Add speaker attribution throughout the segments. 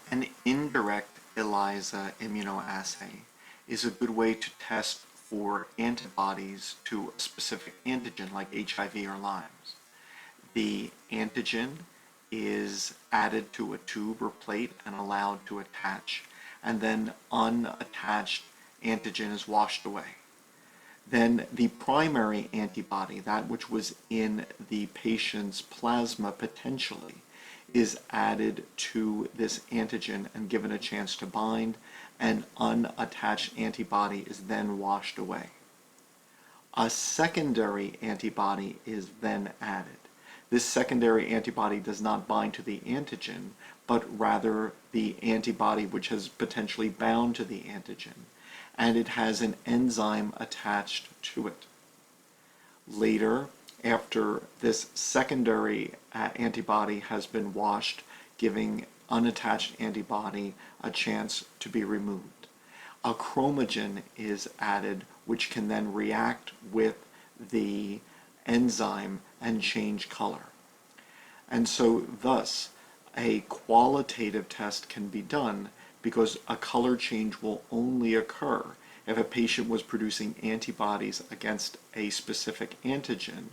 Speaker 1: An indirect ELISA immunoassay is a good way to test for antibodies to a specific antigen like HIV or Lyme's. The antigen is added to a tube or plate and allowed to attach, and then unattached antigen is washed away. Then the primary antibody, that which was in the patient's plasma potentially, is added to this antigen and given a chance to bind, and unattached antibody is then washed away. A secondary antibody is then added. This secondary antibody does not bind to the antigen, but rather the antibody which has potentially bound to the antigen, and it has an enzyme attached to it. Later, after this secondary antibody has been washed, giving unattached antibody a chance to be removed, a chromogen is added which can then react with the enzyme and change color. And so thus a qualitative test can be done because a color change will only occur if a patient was producing antibodies against a specific antigen,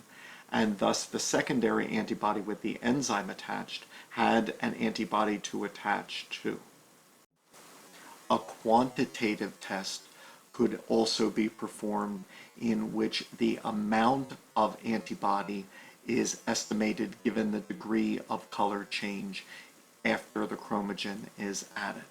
Speaker 1: and thus the secondary antibody with the enzyme attached had an antibody to attach to. A quantitative test could also be performed in which the amount of antibody is estimated given the degree of color change after the chromogen is added.